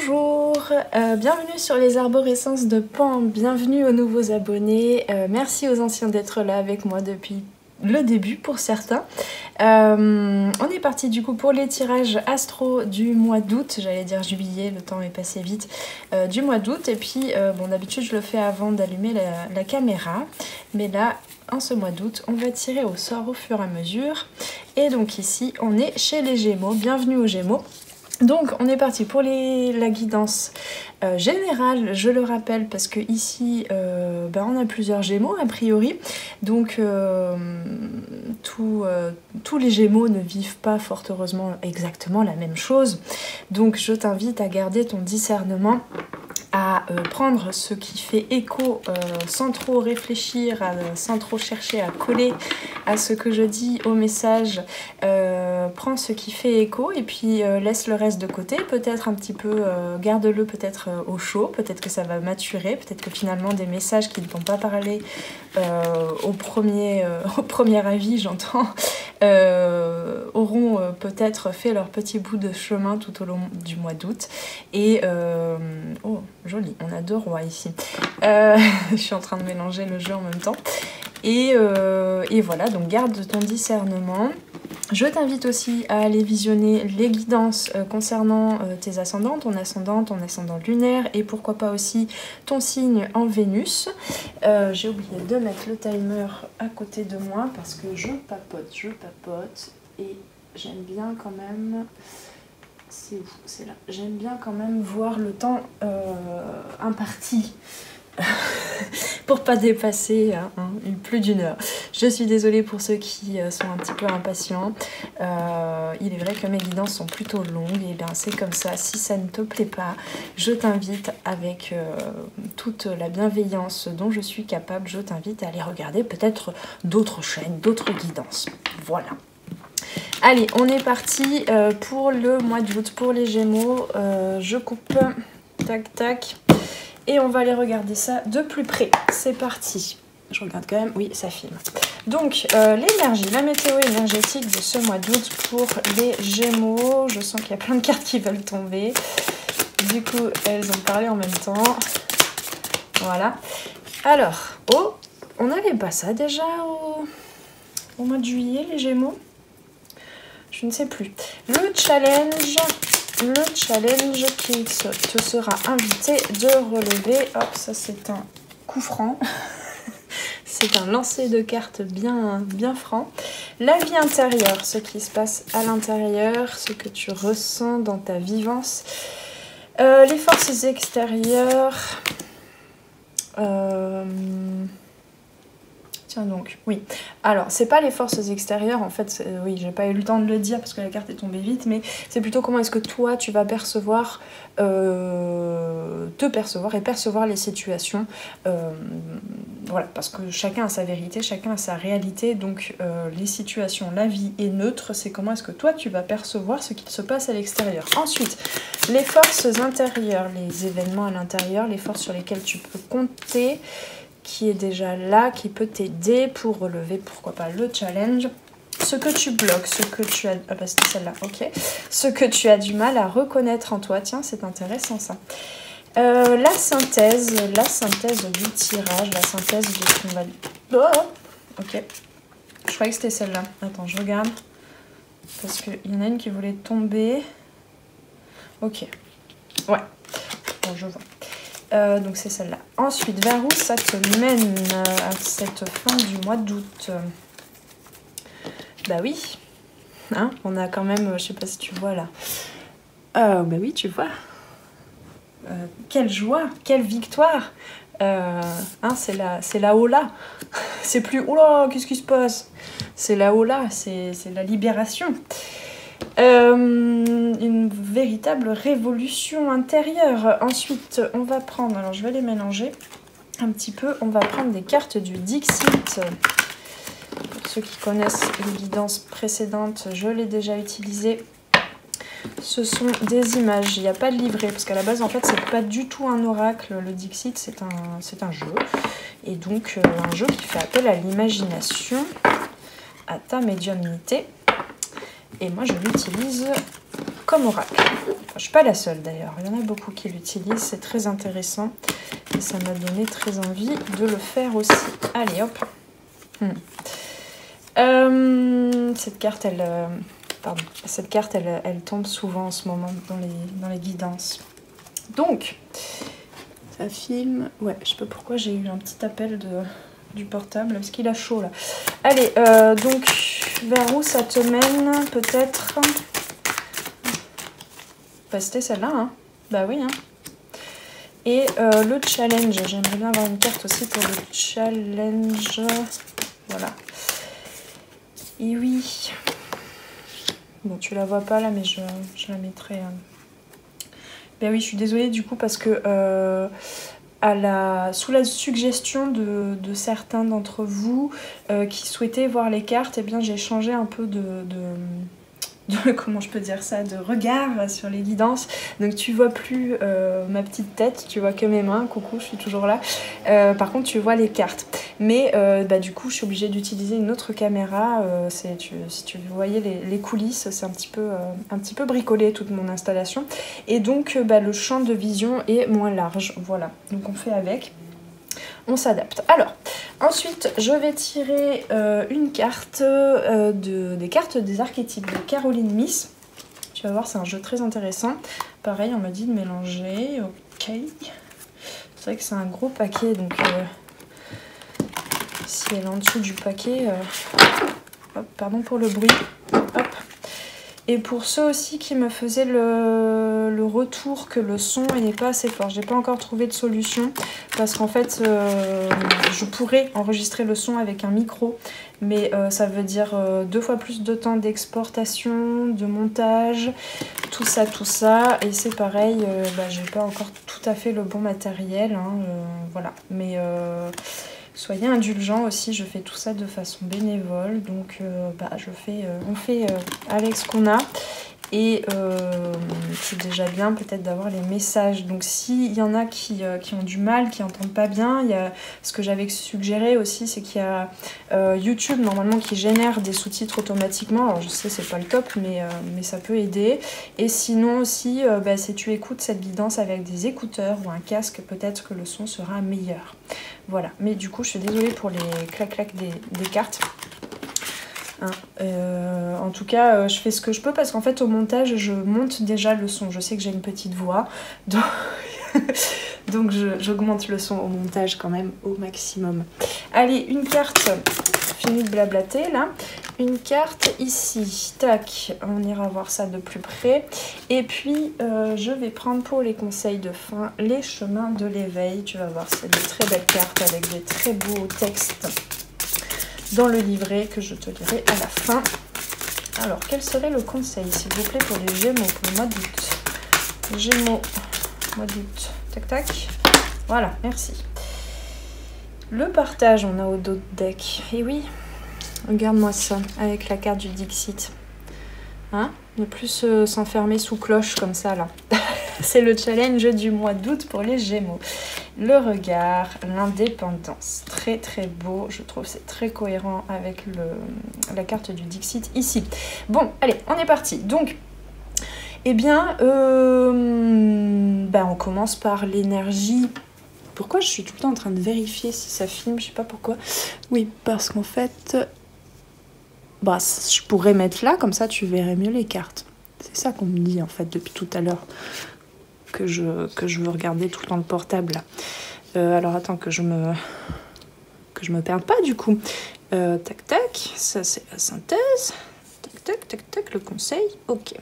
Bonjour, bienvenue sur les arborescences de Pan, bienvenue aux nouveaux abonnés, merci aux anciens d'être là avec moi depuis le début pour certains. On est parti du coup pour les tirages astro du mois d'août, j'allais dire juillet, le temps est passé vite, du mois d'août. Et puis bon, d'habitude je le fais avant d'allumer la caméra, mais là en ce mois d'août on va tirer au sort au fur et à mesure. Et donc ici on est chez les Gémeaux, bienvenue aux Gémeaux. Donc on est parti pour la guidance générale, je le rappelle, parce que ici on a plusieurs Gémeaux a priori, donc tous les Gémeaux ne vivent pas fort heureusement exactement la même chose, donc je t'invite à garder ton discernement, à prendre ce qui fait écho sans trop réfléchir, sans trop chercher à coller à ce que je dis au message. Prends ce qui fait écho et puis laisse le reste de côté, peut-être un petit peu, garde-le peut-être au chaud, peut-être que ça va maturer, peut-être que finalement des messages qui ne t'ont pas parlé au premier avis, j'entends, auront peut-être fait leur petit bout de chemin tout au long du mois d'août. Et oh, joli, on a deux rois ici. Je suis en train de mélanger le jeu en même temps. Et voilà, donc garde ton discernement. Je t'invite aussi à aller visionner les guidances concernant tes ascendants, ton ascendant lunaire et pourquoi pas aussi ton signe en Vénus. J'ai oublié de mettre le timer à côté de moi parce que je papote et j'aime bien quand même... C'est où? C'est là. J'aime bien quand même voir le temps imparti. Pour pas dépasser plus d'une heure. Je suis désolée pour ceux qui sont un petit peu impatients. Il est vrai que mes guidances sont plutôt longues, et bien c'est comme ça. Si ça ne te plaît pas, je t'invite avec toute la bienveillance dont je suis capable, je t'invite à aller regarder peut-être d'autres chaînes, d'autres guidances. Voilà. Allez, on est parti pour le mois d'août, pour les Gémeaux. Je coupe, tac tac. Et on va aller regarder ça de plus près. C'est parti. Je regarde quand même. Oui, ça filme. Donc, l'énergie, la météo énergétique de ce mois d'août pour les Gémeaux. Je sens qu'il y a plein de cartes qui veulent tomber. Du coup, elles ont parlé en même temps. Voilà. Alors, oh, on n'avait pas ça déjà au mois de juillet, les Gémeaux? Je ne sais plus. Le challenge qui te sera invité de relever. Hop, ça c'est un coup franc. C'est un lancer de cartes bien franc. La vie intérieure, ce qui se passe à l'intérieur, ce que tu ressens dans ta vivance. Les forces extérieures. Tiens donc, oui. Alors, c'est pas les forces extérieures, en fait, oui, j'ai pas eu le temps de le dire parce que la carte est tombée vite, mais c'est plutôt comment est-ce que toi, tu vas percevoir, te percevoir et percevoir les situations. Voilà, parce que chacun a sa vérité, chacun a sa réalité, donc les situations, la vie est neutre, c'est comment est-ce que toi, tu vas percevoir ce qui se passe à l'extérieur. Ensuite, les forces intérieures, les événements à l'intérieur, les forces sur lesquelles tu peux compter, qui est déjà là, qui peut t'aider pour relever, pourquoi pas, le challenge. Ce que tu bloques, ce que tu as... Ah bah c'était celle-là, ok. Ce que tu as du mal à reconnaître en toi. Tiens, c'est intéressant ça. La synthèse du tirage, la synthèse de ce qu'on va... Oh, ok. Je croyais que c'était celle-là. Attends, je regarde. Parce qu'il y en a une qui voulait tomber. Ok. Ouais. Bon, je vois. Donc c'est celle-là. Ensuite, vers où ça te mène à cette fin du mois d'août? Bah oui, hein, on a quand même, je sais pas si tu vois là. Bah oui, tu vois. Quelle joie, quelle victoire. Hein, c'est la Ola. C'est plus oh là, qu'est-ce qui se passe? C'est la Ola, c'est la libération. Une véritable révolution intérieure. Ensuite, on va prendre, alors je vais les mélanger un petit peu, on va prendre des cartes du Dixit. Pour ceux qui connaissent les guidances précédentes, je l'ai déjà utilisé. Ce sont des images, il n'y a pas de livret, parce qu'à la base, en fait, c'est pas du tout un oracle. Le Dixit, c'est un jeu. Et donc, un jeu qui fait appel à l'imagination, à ta médiumnité. Et moi, je l'utilise comme oracle. Enfin, je suis pas la seule d'ailleurs, il y en a beaucoup qui l'utilisent, c'est très intéressant. Et ça m'a donné très envie de le faire aussi. Allez, hop. Cette carte, elle tombe souvent en ce moment dans les guidances. Donc, ça filme. Ouais, je sais pas pourquoi j'ai eu un petit appel du portable, parce qu'il a chaud là. Allez, donc, vers où ça te mène, peut-être? Bah, c'était celle-là, hein. Bah oui, hein. Et le challenge, j'aimerais bien avoir une carte aussi pour le challenge. Voilà. Et oui. Bon, tu la vois pas là, mais je la mettrai. Ben oui, je suis désolée du coup parce que sous la suggestion de certains d'entre vous qui souhaitaient voir les cartes, eh bien j'ai changé un peu de comment je peux dire ça, de regard sur les guidances. Donc tu vois plus ma petite tête, tu vois que mes mains, coucou, je suis toujours là. Par contre tu vois les cartes. Mais bah, du coup je suis obligée d'utiliser une autre caméra. Si tu voyais les coulisses, c'est un petit peu bricolé toute mon installation. Et donc bah, le champ de vision est moins large. Voilà, donc on fait avec. On s'adapte. Alors, ensuite, je vais tirer une carte des cartes des archétypes de Caroline Myss. Tu vas voir, c'est un jeu très intéressant. Pareil, on m'a dit de mélanger. Ok. C'est vrai que c'est un gros paquet, donc si elle est en dessous du paquet... Hop, pardon pour le bruit. Hop. Et pour ceux aussi qui me faisaient le retour que le son n'est pas assez fort, j'ai pas encore trouvé de solution parce qu'en fait je pourrais enregistrer le son avec un micro, mais ça veut dire 2 fois plus de temps d'exportation, de montage, tout ça, et c'est pareil, bah, j'ai pas encore tout à fait le bon matériel, hein, voilà, mais... soyez indulgents aussi, je fais tout ça de façon bénévole, donc bah, on fait avec ce qu'on a. Et c'est déjà bien peut-être d'avoir les messages. Donc s'il y en a qui ont du mal, qui n'entendent pas bien, il y a, ce que j'avais suggéré aussi, c'est qu'il y a YouTube normalement qui génère des sous-titres automatiquement. Alors je sais c'est pas le top, mais ça peut aider. Et sinon aussi, bah, si tu écoutes cette guidance avec des écouteurs ou un casque, peut-être que le son sera meilleur. Voilà, mais du coup je suis désolée pour les clac-clac des cartes. Hein, en tout cas, je fais ce que je peux parce qu'en fait au montage je monte déjà le son. Je sais que j'ai une petite voix, donc j'augmente le son au montage quand même au maximum. Allez, une carte, fini de blablater là. Une carte ici, tac, on ira voir ça de plus près. Et puis je vais prendre pour les conseils de fin les chemins de l'éveil. Tu vas voir, c'est des très belles cartes avec des très beaux textes dans le livret que je te lirai à la fin. Alors, quel serait le conseil, s'il vous plaît, pour les Gémeaux, pour le mois d'août? Gémeaux, mois d'août, tac tac. Voilà, merci. Le partage, on a au dos de deck. Et oui, regarde-moi ça, avec la carte du Dixit. Hein? Ne plus s'enfermer sous cloche comme ça, là. C'est le challenge du mois d'août pour les Gémeaux. Le regard, l'indépendance. Très très beau, je trouve c'est très cohérent avec la carte du Dixit ici. Bon, allez, on est parti. Donc, eh bien, on commence par l'énergie. Pourquoi je suis tout le temps en train de vérifier si ça filme? Je sais pas pourquoi. Oui, parce qu'en fait, bah, je pourrais mettre là, comme ça tu verrais mieux les cartes. C'est ça qu'on me dit en fait depuis tout à l'heure. Que je veux regarder tout le temps le portable là. Alors attends que je me perde pas du coup. Tac tac, ça c'est la synthèse. Tac tac tac tac, le conseil. Ok.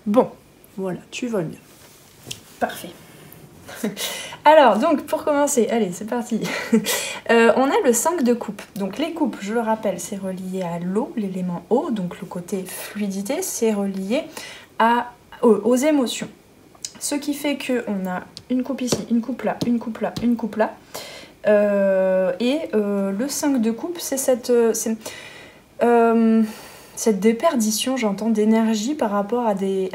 Bon, voilà, tu vois mieux. Parfait. Alors donc pour commencer, allez c'est parti. On a le 5 de coupe. Donc les coupes, je le rappelle, c'est relié à l'eau, l'élément eau, donc le côté fluidité, c'est relié aux émotions. Ce qui fait qu'on a une coupe ici, une coupe là, une coupe là, une coupe là. Le 5 de coupe, c'est cette déperdition, j'entends, d'énergie par rapport à des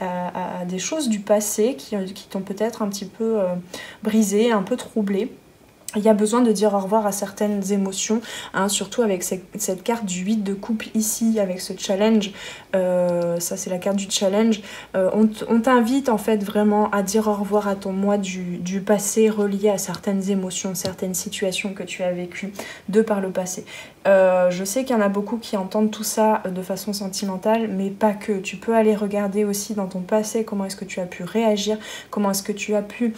choses du passé qui t'ont peut-être un petit peu brisé, un peu troublé. il y a besoin de dire au revoir à certaines émotions, hein, surtout avec cette carte du 8 de coupe ici, avec ce challenge. Ça, c'est la carte du challenge. On t'invite en fait vraiment à dire au revoir à ton moi du passé relié à certaines émotions, certaines situations que tu as vécues de par le passé. Je sais qu'il y en a beaucoup qui entendent tout ça de façon sentimentale, mais pas que. Tu peux aller regarder aussi dans ton passé comment est-ce que tu as pu réagir, comment est-ce que tu as pu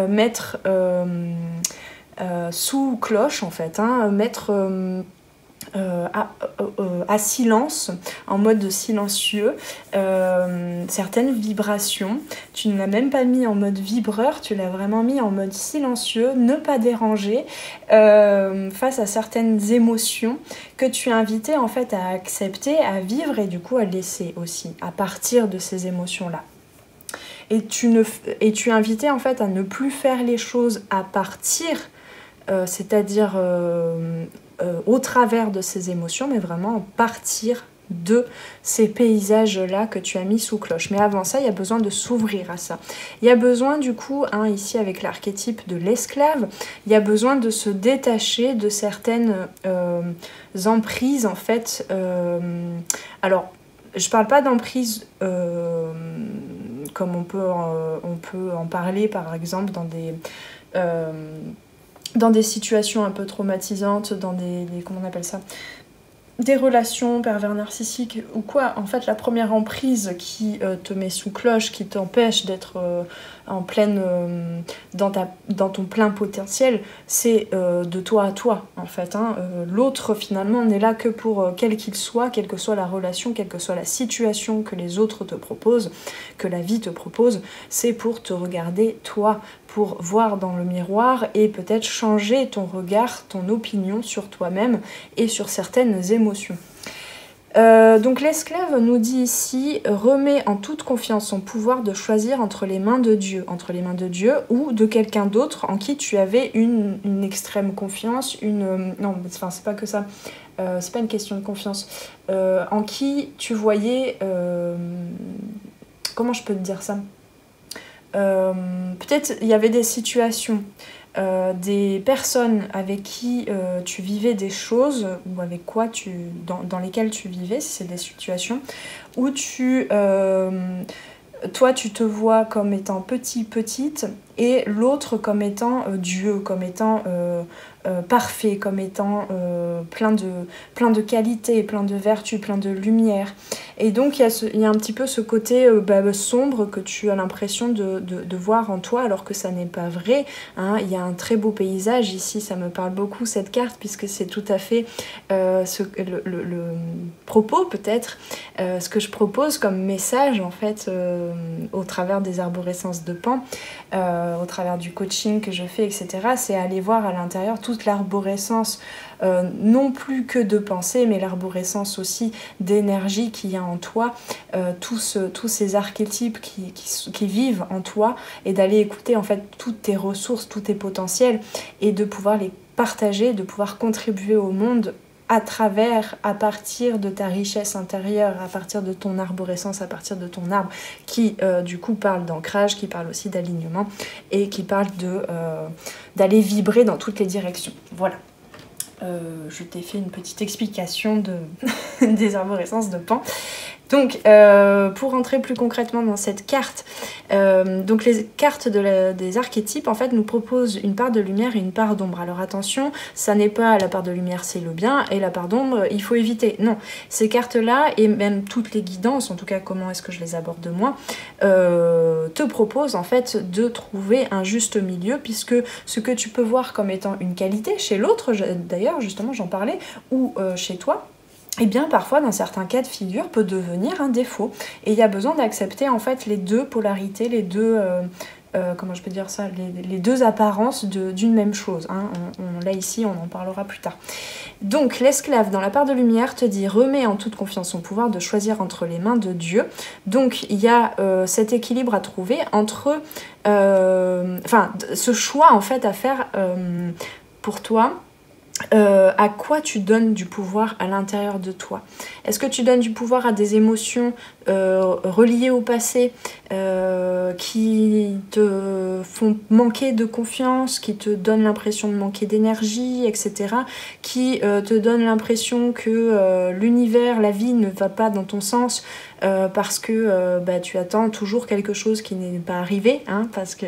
mettre... sous cloche en fait, hein, mettre à silence, en mode silencieux, certaines vibrations. Tu ne l'as même pas mis en mode vibreur, tu l'as vraiment mis en mode silencieux, ne pas déranger, face à certaines émotions que tu es invité en fait à accepter, à vivre et du coup à laisser aussi, à partir de ces émotions-là. Et tu es invité en fait à ne plus faire les choses à partir, c'est-à-dire au travers de ces émotions, mais vraiment partir de ces paysages-là que tu as mis sous cloche. Mais avant ça, il y a besoin de s'ouvrir à ça. Il y a besoin du coup, hein, ici avec l'archétype de l'esclave, il y a besoin de se détacher de certaines emprises en fait. Alors, je parle pas d'emprise comme on peut en parler par exemple dans des situations un peu traumatisantes, dans comment on appelle ça, des relations pervers narcissiques ou quoi. En fait, la première emprise qui te met sous cloche, qui t'empêche d'être en pleine dans ton plein potentiel, c'est de toi à toi en fait, hein. L'autre finalement n'est là que pour quel qu'il soit, quelle que soit la relation, quelle que soit la situation que les autres te proposent, que la vie te propose, c'est pour te regarder toi, pour voir dans le miroir et peut-être changer ton regard, ton opinion sur toi-même et sur certaines émotions. Donc l'esclave nous dit ici, remet en toute confiance son pouvoir de choisir entre les mains de Dieu ou de quelqu'un d'autre en qui tu avais une extrême confiance, non, enfin c'est pas que ça, c'est pas une question de confiance, en qui tu voyais, comment je peux te dire ça, peut-être il y avait des situations, des personnes avec qui tu vivais des choses ou avec quoi dans lesquelles tu vivais, si c'est des situations où toi tu te vois comme étant petite et l'autre comme étant Dieu, comme étant parfait, comme étant plein de qualités, plein de vertus, plein de lumière. Et donc il y a un petit peu ce côté sombre que tu as l'impression de voir en toi alors que ça n'est pas vrai, hein. Il y a un très beau paysage ici, ça me parle beaucoup cette carte puisque c'est tout à fait le propos peut-être, ce que je propose comme message en fait au travers des arborescences de Pan, au travers du coaching que je fais, etc. C'est aller voir à l'intérieur toute l'arborescence, non plus que de pensée, mais l'arborescence aussi d'énergie qu'il y a en toi, tous ces archétypes qui vivent en toi, et d'aller écouter en fait toutes tes ressources, tous tes potentiels, et de pouvoir les partager, de pouvoir contribuer au monde à partir de ta richesse intérieure, à partir de ton arborescence, à partir de ton arbre, qui du coup parle d'ancrage, qui parle aussi d'alignement, et qui parle d'aller vibrer dans toutes les directions. Voilà. Je t'ai fait une petite explication des arborescences de Pan. Donc, pour rentrer plus concrètement dans cette carte, donc les cartes des archétypes, en fait, nous proposent une part de lumière et une part d'ombre. Alors attention, ça n'est pas la part de lumière, c'est le bien, et la part d'ombre, il faut éviter. Non, ces cartes-là, et même toutes les guidances, en tout cas, comment est-ce que je les aborde moi, te proposent, en fait, de trouver un juste milieu, puisque ce que tu peux voir comme étant une qualité chez l'autre, d'ailleurs, justement, j'en parlais, ou chez toi, et bien parfois dans certains cas de figure peut devenir un défaut, et il y a besoin d'accepter en fait les deux polarités, les deux comment je peux dire ça, les deux apparences d'une même chose, hein. Là ici on en parlera plus tard. Donc l'esclave dans la part de lumière te dit remets en toute confiance son pouvoir de choisir entre les mains de Dieu. Donc il y a cet équilibre à trouver entre ce choix en fait à faire pour toi. à quoi tu donnes du pouvoir à l'intérieur de toi? Est-ce que tu donnes du pouvoir à des émotions reliées au passé qui te font manquer de confiance, qui te donnent l'impression de manquer d'énergie, etc. Qui te donnent l'impression que l'univers, la vie ne va pas dans ton sens parce que tu attends toujours quelque chose qui n'est pas arrivé, hein, parce que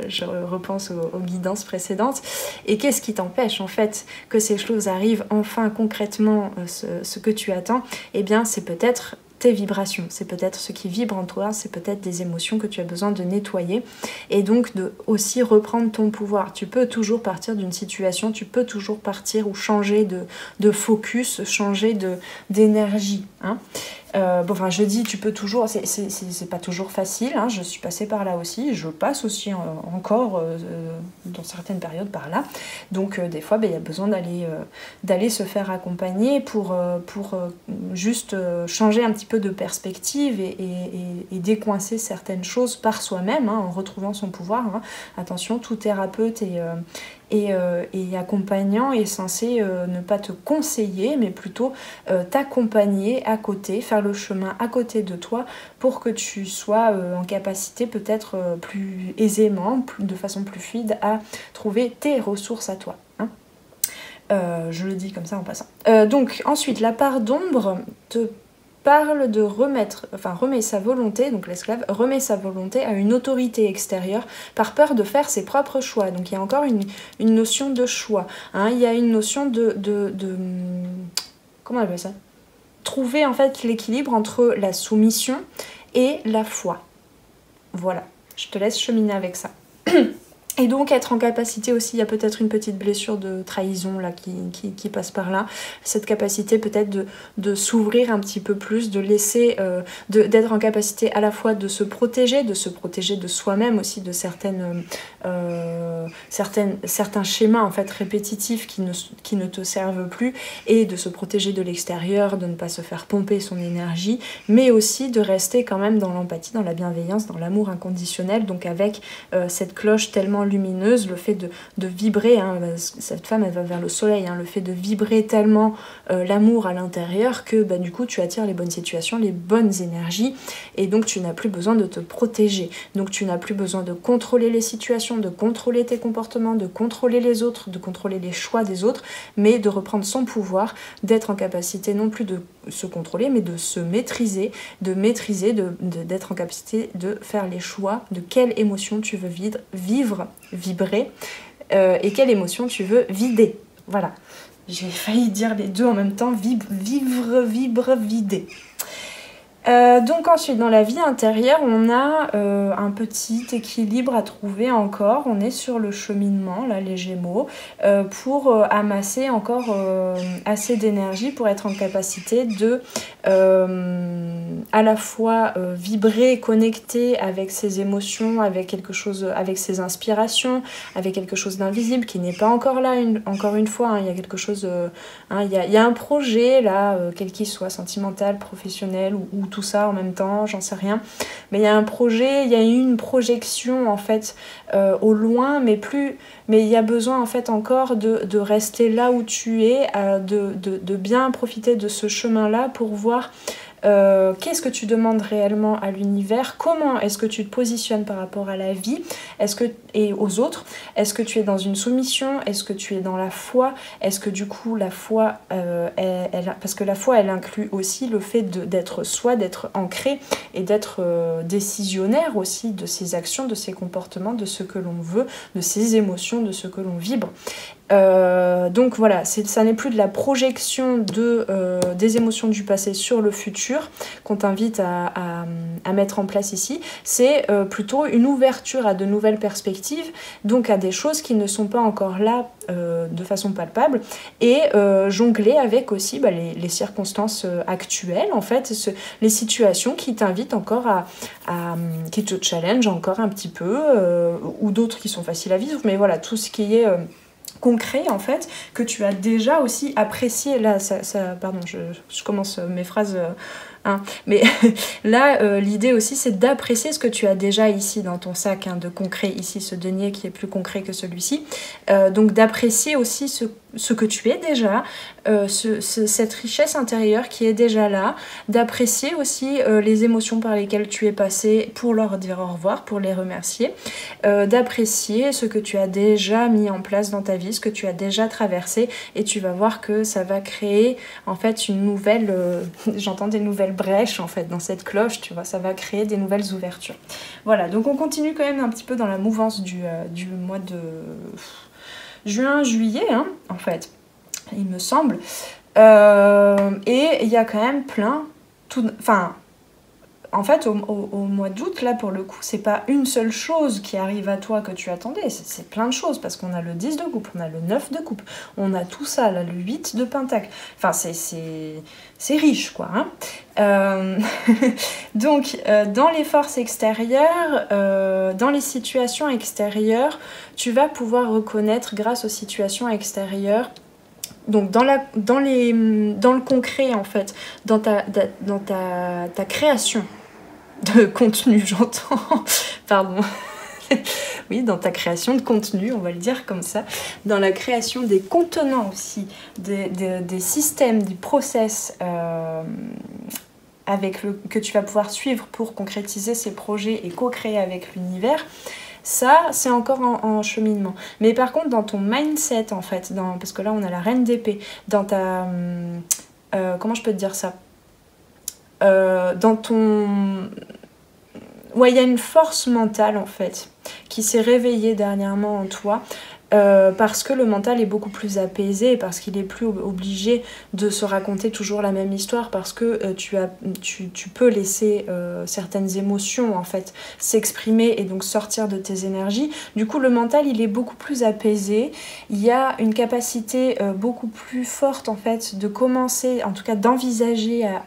je repense aux guidances précédentes. Et qu'est-ce qui t'empêche en fait que ces choses arrivent enfin concrètement, ce que tu attends? Eh bien c'est peut-être tes vibrations, c'est peut-être ce qui vibre en toi, c'est peut-être des émotions que tu as besoin de nettoyer et donc de aussi reprendre ton pouvoir. Tu peux toujours partir d'une situation, tu peux toujours partir ou changer de focus, changer d'énergie, hein. Je dis tu peux toujours, c'est pas toujours facile, hein, je suis passée par là aussi, je passe aussi encore dans certaines périodes par là, donc des fois il y a besoin d'aller se faire accompagner pour juste changer un petit peu de perspective et décoincer certaines choses par soi-même, hein, en retrouvant son pouvoir, hein. Attention, tout thérapeute et accompagnant est censé ne pas te conseiller mais plutôt t'accompagner à côté, faire le chemin à côté de toi pour que tu sois en capacité peut-être plus aisément, de façon plus fluide à trouver tes ressources à toi, hein. Je le dis comme ça en passant. Donc ensuite la part d'ombre te parle de remet sa volonté, donc l'esclave remet sa volonté à une autorité extérieure par peur de faire ses propres choix. Donc il y a encore une notion de choix, hein. Il y a une notion de comment on appelle ça? Trouver en fait l'équilibre entre la soumission et la foi. Voilà, je te laisse cheminer avec ça. Et donc être en capacité aussi, il y a peut-être une petite blessure de trahison là qui passe par là. Cette capacité peut-être de s'ouvrir un petit peu plus, de laisser, d'être en capacité à la fois de se protéger de soi-même aussi, de certains schémas en fait répétitifs qui ne te servent plus, et de se protéger de l'extérieur, de ne pas se faire pomper son énergie, mais aussi de rester quand même dans l'empathie, dans la bienveillance, dans l'amour inconditionnel, donc avec cette cloche tellement lumineuse, le fait de vibrer, hein, cette femme elle va vers le soleil, hein, le fait de vibrer tellement l'amour à l'intérieur que du coup tu attires les bonnes situations, les bonnes énergies, et donc tu n'as plus besoin de te protéger, donc tu n'as plus besoin de contrôler les situations, de contrôler tes comportements, de contrôler les autres, de contrôler les choix des autres, mais de reprendre son pouvoir, d'être en capacité non plus de se contrôler mais de se maîtriser, d'être en capacité de faire les choix de quelle émotion tu veux vibrer et quelle émotion tu veux vider. Voilà, j'ai failli dire les deux en même temps, vider. Donc ensuite dans la vie intérieure on a un petit équilibre à trouver encore, on est sur le cheminement là les Gémeaux, pour amasser encore assez d'énergie pour être en capacité de à la fois vibrer, connecter avec ses émotions, avec quelque chose, avec ses inspirations, avec quelque chose d'invisible qui n'est pas encore là, encore une fois, hein, il y a quelque chose, il y a un projet là, quel qu'il soit, sentimental, professionnel ou tout ça en même temps, j'en sais rien, mais il y a un projet, il y a une projection en fait au loin, mais il y a besoin en fait encore de rester là où tu es, de bien profiter de ce chemin là pour voir qu'est-ce que tu demandes réellement à l'univers, comment est-ce que tu te positionnes par rapport à la vie, et aux autres, est-ce que tu es dans une soumission, est-ce que tu es dans la foi, est-ce que du coup la foi, parce que la foi elle inclut aussi le fait d'être soi, d'être ancré et d'être décisionnaire aussi de ses actions, de ses comportements, de ce que l'on veut, de ses émotions, de ce que l'on vibre. Donc voilà, ça n'est plus de la projection des émotions du passé sur le futur qu'on t'invite à mettre en place ici, c'est plutôt une ouverture à de nouvelles perspectives, donc à des choses qui ne sont pas encore là de façon palpable, et jongler avec aussi les circonstances actuelles, en fait, les situations qui t'invitent encore qui te challenge encore un petit peu, ou d'autres qui sont faciles à vivre, mais voilà, tout ce qui est concret en fait, que tu as déjà aussi apprécié. Là, pardon, je commence mes phrases, mais là, l'idée aussi, c'est d'apprécier ce que tu as déjà ici dans ton sac, de concret, ici, ce denier qui est plus concret que celui-ci. Donc d'apprécier aussi ce que tu es déjà, cette richesse intérieure qui est déjà là, d'apprécier aussi les émotions par lesquelles tu es passé pour leur dire au revoir, pour les remercier, d'apprécier ce que tu as déjà mis en place dans ta vie, ce que tu as déjà traversé, et tu vas voir que ça va créer en fait une nouvelle, j'entends des nouvelles brèches en fait dans cette cloche, tu vois, ça va créer des nouvelles ouvertures. Voilà, donc on continue quand même un petit peu dans la mouvance du mois de juin, juillet, hein, en fait, il me semble. Et il y a quand même plein... Enfin, en fait, au mois d'août, là, pour le coup, c'est pas une seule chose qui arrive à toi que tu attendais, c'est plein de choses, parce qu'on a le 10 de coupe, on a le 9 de coupe, on a tout ça, là, le 8 de pentacle. Enfin, c'est riche, quoi. Hein. Donc, dans les forces extérieures, dans les situations extérieures, tu vas pouvoir reconnaître, grâce aux situations extérieures, donc dans le concret, en fait, dans ta création de contenu, j'entends, pardon, oui, dans ta création de contenu, on va le dire comme ça, dans la création des contenants aussi, des systèmes, des process que tu vas pouvoir suivre pour concrétiser ces projets et co-créer avec l'univers. Ça, c'est encore en cheminement. Mais par contre, dans ton mindset, en fait, parce que là, on a la reine d'épée, dans ta... comment je peux te dire ça, dans ton... Ouais, il y a une force mentale, en fait, qui s'est réveillée dernièrement en toi, parce que le mental est beaucoup plus apaisé, parce qu'il est plus obligé de se raconter toujours la même histoire, parce que tu peux laisser certaines émotions en fait s'exprimer et donc sortir de tes énergies. Du coup, le mental, il est beaucoup plus apaisé. Il y a une capacité beaucoup plus forte en fait de commencer, en tout cas d'envisager à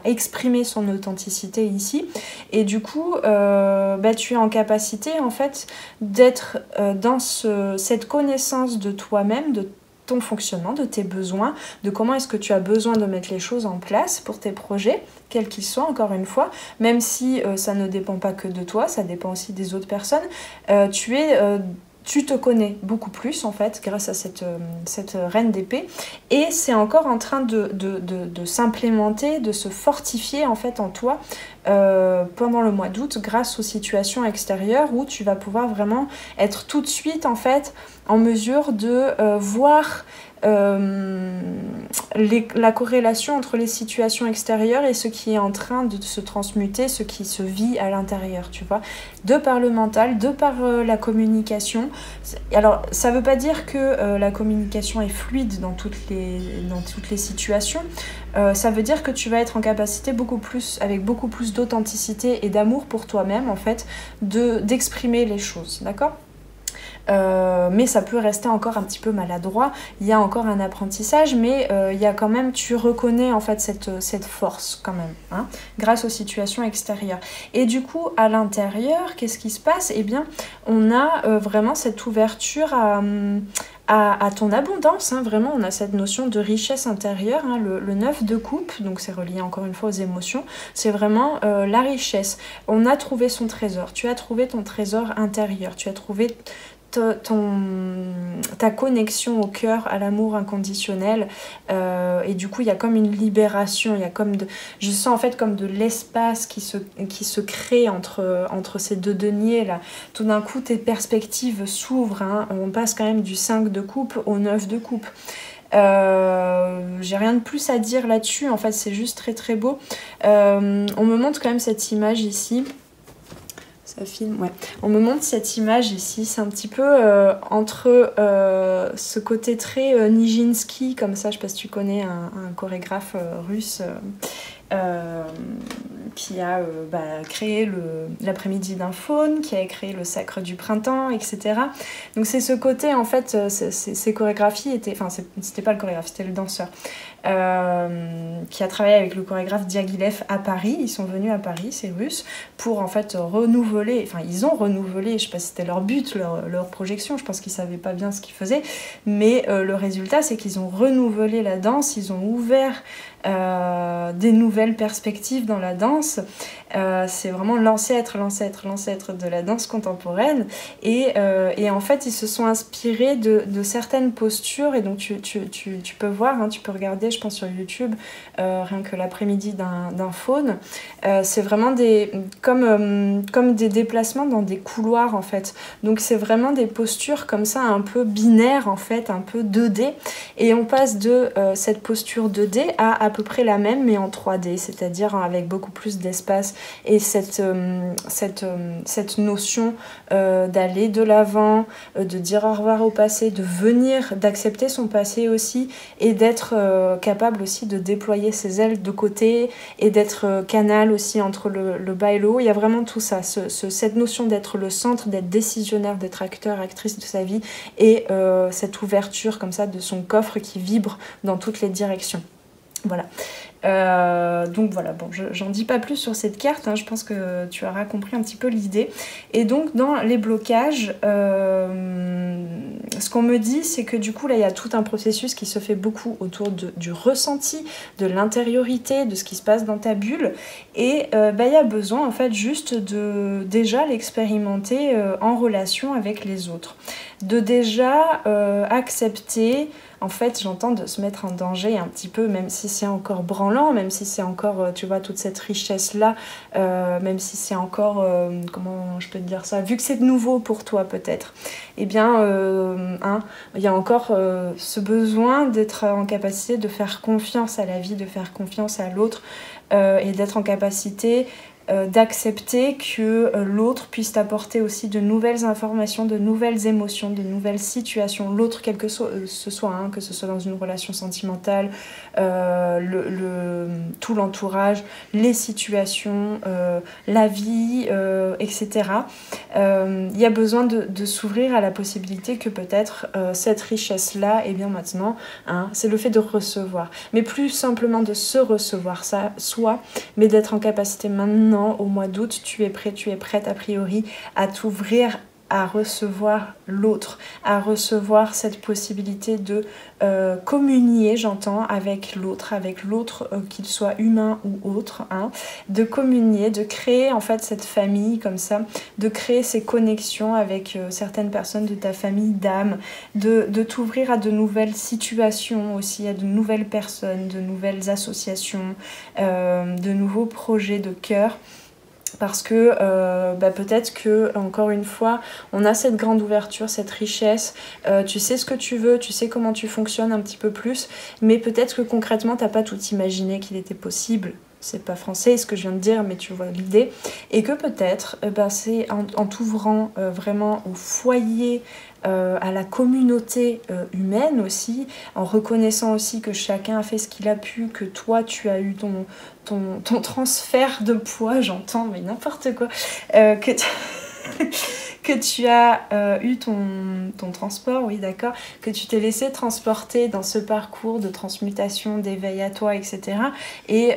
exprimer son authenticité ici, et du coup tu es en capacité en fait d'être dans cette connaissance de toi-même, de ton fonctionnement, de tes besoins, de comment est-ce que tu as besoin de mettre les choses en place pour tes projets, quels qu'ils soient, encore une fois, même si ça ne dépend pas que de toi, ça dépend aussi des autres personnes. Tu te connais beaucoup plus en fait grâce à cette reine d'épée, et c'est encore en train de s'implémenter, de se fortifier en fait en toi pendant le mois d'août grâce aux situations extérieures où tu vas pouvoir vraiment être tout de suite en fait en mesure de voir la corrélation entre les situations extérieures et ce qui est en train de se transmuter, ce qui se vit à l'intérieur, tu vois, de par le mental, de par la communication. Alors, ça veut pas dire que la communication est fluide dans toutes les situations. Ça veut dire que tu vas être en capacité avec beaucoup plus d'authenticité et d'amour pour toi-même, en fait, d'exprimer les choses, d'accord ? Mais ça peut rester encore un petit peu maladroit, il y a encore un apprentissage, mais il y a quand même, tu reconnais en fait cette force quand même, hein, grâce aux situations extérieures. Et du coup, à l'intérieur, qu'est-ce qui se passe ? Eh bien, on a vraiment cette ouverture à ton abondance, hein, vraiment on a cette notion de richesse intérieure, hein, le 9 de coupe, donc c'est relié encore une fois aux émotions, c'est vraiment la richesse. On a trouvé son trésor, tu as trouvé ton trésor intérieur, tu as trouvé ta connexion au cœur, à l'amour inconditionnel, et du coup il y a comme une libération, il y a comme je sens en fait comme de l'espace qui se crée entre ces deux deniers là. Tout d'un coup tes perspectives s'ouvrent, hein. On passe quand même du 5 de coupe au 9 de coupe. J'ai rien de plus à dire là-dessus, en fait c'est juste très très beau. On me montre quand même cette image ici. Ça filme, ouais. On me montre cette image ici, c'est un petit peu entre ce côté très Nijinsky, comme ça, je sais pas si tu connais un chorégraphe russe qui a créé l'après-midi d'un faune, qui a créé le sacre du printemps, etc. Donc c'est ce côté, en fait, ces chorégraphies étaient... Enfin, c'était pas le chorégraphe, c'était le danseur. Qui a travaillé avec le chorégraphe Diaghilev à Paris. Ils sont venus à Paris, ces Russes, pour en fait renouveler, enfin ils ont renouvelé, je sais pas si c'était leur but, leur projection, je pense qu'ils savaient pas bien ce qu'ils faisaient, mais le résultat c'est qu'ils ont renouvelé la danse, ils ont ouvert des nouvelles perspectives dans la danse, C'est vraiment l'ancêtre de la danse contemporaine. Et en fait, ils se sont inspirés de certaines postures. Et donc, tu peux voir, hein, tu peux regarder, je pense, sur YouTube, rien que l'après-midi d'un faune. C'est vraiment comme des déplacements dans des couloirs, en fait. Donc, c'est vraiment des postures comme ça, un peu binaires, en fait, un peu 2D. Et on passe de cette posture 2D à peu près la même, mais en 3D, c'est-à-dire avec beaucoup plus d'espace. Et cette notion d'aller de l'avant, de dire au revoir au passé, de venir, d'accepter son passé aussi, et d'être capable aussi de déployer ses ailes de côté, et d'être canal aussi entre le bas et le haut. Il y a vraiment tout ça, cette notion d'être le centre, d'être décisionnaire, d'être acteur, actrice de sa vie, et cette ouverture comme ça de son coffre qui vibre dans toutes les directions. Voilà. Donc voilà, bon, j'en dis pas plus sur cette carte, hein, je pense que tu auras compris un petit peu l'idée. Et donc dans les blocages, ce qu'on me dit, c'est que du coup là il y a tout un processus qui se fait beaucoup autour du ressenti, de l'intériorité, de ce qui se passe dans ta bulle. Et il y a besoin en fait juste de déjà l'expérimenter en relation avec les autres. De déjà accepter, en fait, j'entends de se mettre en danger un petit peu, même si c'est encore branlant, même si c'est encore, tu vois, toute cette richesse-là, même si c'est encore, comment je peux te dire ça, vu que c'est nouveau pour toi peut-être, eh bien, il y a encore ce besoin d'être en capacité de faire confiance à la vie, de faire confiance à l'autre, et d'être en capacité d'accepter que l'autre puisse t'apporter aussi de nouvelles informations, de nouvelles émotions, de nouvelles situations. L'autre, quel que ce soit, hein, que ce soit dans une relation sentimentale, tout l'entourage, les situations, la vie, etc. Il y a besoin de s'ouvrir à la possibilité que peut-être cette richesse-là, et bien maintenant, hein, c'est le fait de recevoir. Mais plus simplement de se recevoir, ça, soit, mais d'être en capacité maintenant, au mois d'août, tu es prête a priori à t'ouvrir à recevoir l'autre, à recevoir cette possibilité de communier, j'entends, avec l'autre, qu'il soit humain ou autre, hein, de communier, de créer en fait cette famille comme ça, de créer ces connexions avec certaines personnes de ta famille d'âme, de t'ouvrir à de nouvelles situations aussi, à de nouvelles personnes, de nouvelles associations, de nouveaux projets de cœur. Parce que peut-être que, encore une fois, on a cette grande ouverture, cette richesse, tu sais ce que tu veux, tu sais comment tu fonctionnes un petit peu plus, mais peut-être que concrètement, t'as pas tout imaginé qu'il était possible. C'est pas français ce que je viens de dire, mais tu vois l'idée. Et que peut-être, c'est en t'ouvrant vraiment au foyer, à la communauté humaine aussi, en reconnaissant aussi que chacun a fait ce qu'il a pu, que toi tu as eu ton transfert de poids, j'entends, mais n'importe quoi, que tu as eu ton transport, oui d'accord, que tu t'es laissé transporter dans ce parcours de transmutation, d'éveil à toi, etc. Et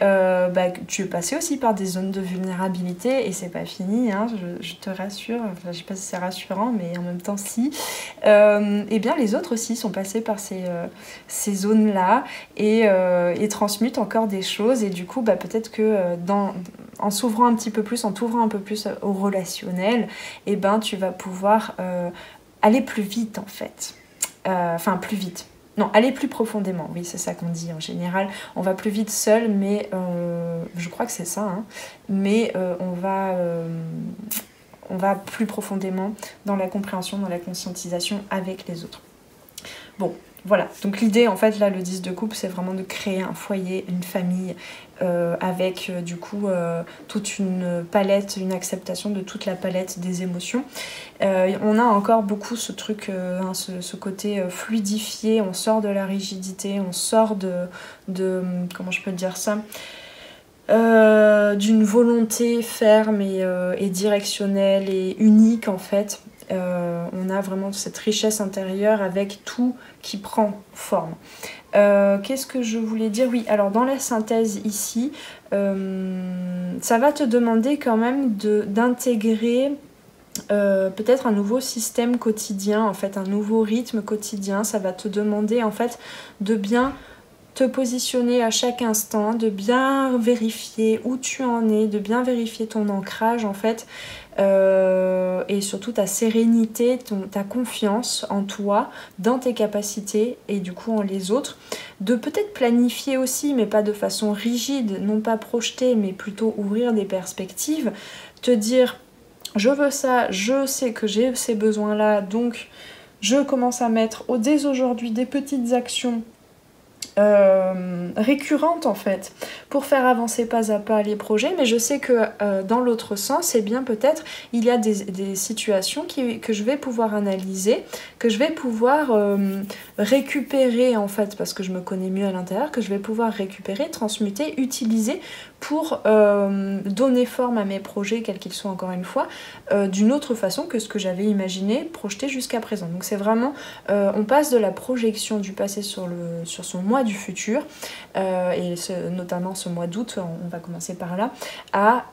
tu es passé aussi par des zones de vulnérabilité, et c'est pas fini, hein, je te rassure, enfin, je sais pas si c'est rassurant, mais en même temps si. Et bien les autres aussi sont passés par ces zones-là, et transmutent encore des choses, et du coup peut-être que en s'ouvrant un petit peu plus, en t'ouvrant un peu plus au relationnel, et tu vas pouvoir aller plus vite en fait. Enfin, plus vite. Non, aller plus profondément, oui, c'est ça qu'on dit en général. On va plus vite seul, mais je crois que c'est ça, hein, mais on va plus profondément dans la compréhension, dans la conscientisation avec les autres. Bon, voilà, donc l'idée en fait là, le 10 de coupe, c'est vraiment de créer un foyer, une famille, avec du coup toute une palette, une acceptation de toute la palette des émotions. On a encore beaucoup ce truc, ce côté fluidifié, on sort de la rigidité, on sort de comment je peux dire ça, d'une volonté ferme et directionnelle et unique en fait. On a vraiment cette richesse intérieure avec tout qui prend forme. Qu'est-ce que je voulais dire? Oui, alors dans la synthèse ici, ça va te demander quand même d'intégrer peut-être un nouveau système quotidien, en fait, un nouveau rythme quotidien. Ça va te demander en fait de bien te positionner à chaque instant, de bien vérifier où tu en es, de bien vérifier ton ancrage en fait, et surtout ta sérénité, ta confiance en toi, dans tes capacités et du coup en les autres. De peut-être planifier aussi, mais pas de façon rigide, non pas projeter, mais plutôt ouvrir des perspectives, te dire je veux ça, je sais que j'ai ces besoins-là, donc je commence à mettre dès aujourd'hui des petites actions récurrente en fait pour faire avancer pas à pas les projets, mais je sais que dans l'autre sens, eh bien peut-être il y a des situations que je vais pouvoir analyser, que je vais pouvoir récupérer en fait, parce que je me connais mieux à l'intérieur, que je vais pouvoir récupérer, transmuter, utiliser pour donner forme à mes projets, quels qu'ils soient encore une fois, d'une autre façon que ce que j'avais imaginé, projeté jusqu'à présent. Donc c'est vraiment, on passe de la projection du passé sur son mois du futur, et notamment ce mois d'août, on va commencer par là, à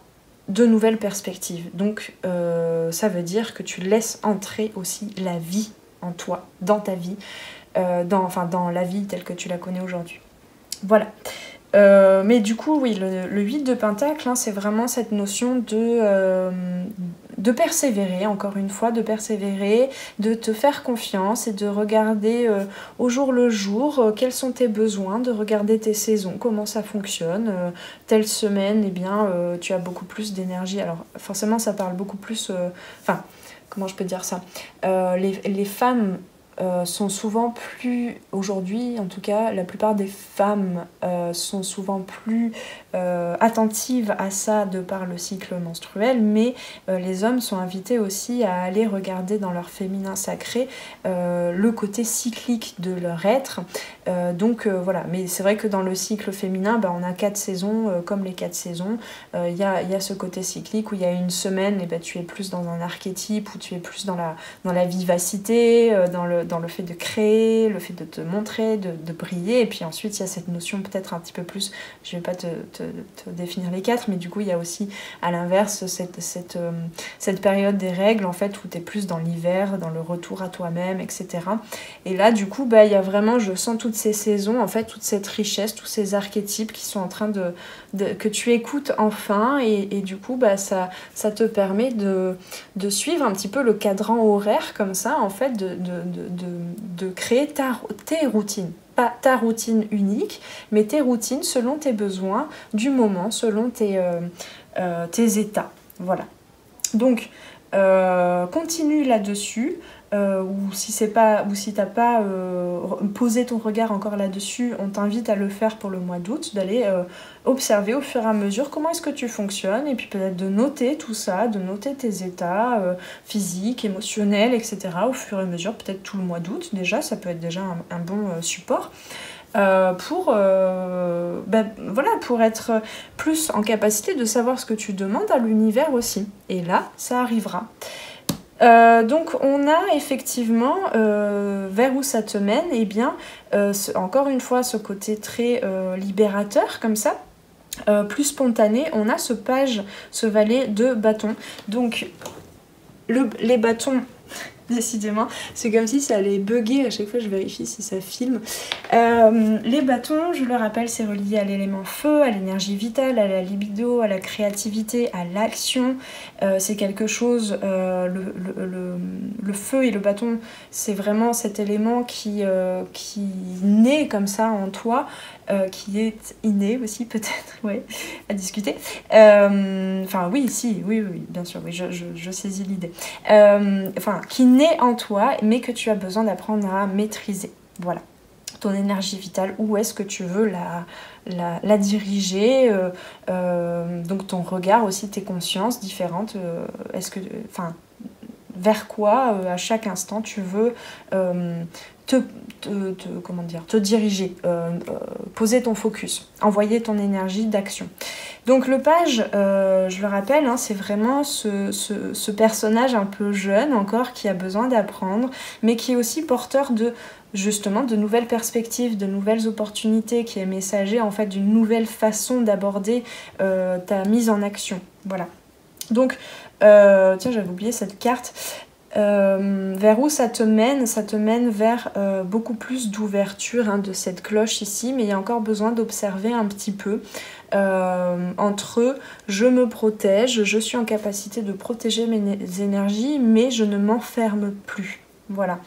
de nouvelles perspectives. Donc ça veut dire que tu laisses entrer aussi la vie en toi, dans ta vie, dans la vie telle que tu la connais aujourd'hui. Voilà. Mais du coup, oui, le 8 de Pentacle, hein, c'est vraiment cette notion de persévérer, encore une fois, de persévérer, de te faire confiance et de regarder au jour le jour quels sont tes besoins, de regarder tes saisons, comment ça fonctionne. Telle semaine, eh bien, tu as beaucoup plus d'énergie. Alors, forcément, ça parle beaucoup plus... Enfin, comment je peux dire ça, les femmes... sont souvent plus, aujourd'hui en tout cas, la plupart des femmes sont souvent plus attentives à ça de par le cycle menstruel, mais les hommes sont invités aussi à aller regarder dans leur féminin sacré le côté cyclique de leur être. Donc voilà, mais c'est vrai que dans le cycle féminin, on a 4 saisons, comme les 4 saisons, il y a ce côté cyclique où il y a une semaine, et tu es plus dans un archétype, où tu es plus dans la vivacité, dans le fait de créer, le fait de te montrer, de briller, et puis ensuite il y a cette notion peut-être un petit peu plus, je vais pas te définir les 4, mais du coup il y a aussi à l'inverse cette période des règles en fait où tu es plus dans l'hiver, dans le retour à toi-même, etc. Et là du coup il y a vraiment, je sens toutes ces saisons, en fait toute cette richesse, tous ces archétypes qui sont en train que tu écoutes enfin, et du coup ça te permet de suivre un petit peu le cadran horaire comme ça, en fait de créer tes routines. Pas ta routine unique, mais tes routines selon tes besoins du moment, selon tes états. Voilà. Donc, continue là-dessus. Ou si t'as pas posé ton regard encore là-dessus, on t'invite à le faire pour le mois d'août, d'aller observer au fur et à mesure comment est-ce que tu fonctionnes, et puis peut-être de noter tout ça, de noter tes états physiques, émotionnels, etc. au fur et à mesure, peut-être tout le mois d'août déjà, ça peut être déjà un bon support. Pour être plus en capacité de savoir ce que tu demandes à l'univers aussi. Et là, ça arrivera. Donc on a effectivement vers où ça te mène, et bien encore une fois ce côté très libérateur comme ça, plus spontané. On a ce valet de bâton. Donc les bâtons, décidément, c'est comme si ça allait bugger à chaque fois, je vérifie si ça filme. Les bâtons, je le rappelle, c'est relié à l'élément feu, à l'énergie vitale, à la libido, à la créativité, à l'action. C'est quelque chose, le feu et le bâton, c'est vraiment cet élément qui naît comme ça en toi, qui est inné aussi peut-être, ouais, à discuter. Enfin oui, bien sûr, oui, je saisis l'idée. Qui naît en toi, mais que tu as besoin d'apprendre à maîtriser. Voilà. Ton énergie vitale, où est-ce que tu veux la diriger, donc ton regard aussi, tes consciences différentes, vers quoi à chaque instant tu veux te diriger, poser ton focus, envoyer ton énergie d'action. Donc le page, je le rappelle, hein, c'est vraiment ce personnage un peu jeune encore qui a besoin d'apprendre, mais qui est aussi porteur justement de nouvelles perspectives, de nouvelles opportunités, qui est messager en fait d'une nouvelle façon d'aborder ta mise en action. Voilà. Donc, tiens, j'avais oublié cette carte. Vers où ça te mène? Ça te mène vers beaucoup plus d'ouverture hein, de cette cloche ici, mais il y a encore besoin d'observer un petit peu entre je me protège, je suis en capacité de protéger mes énergies, mais je ne m'enferme plus. Voilà.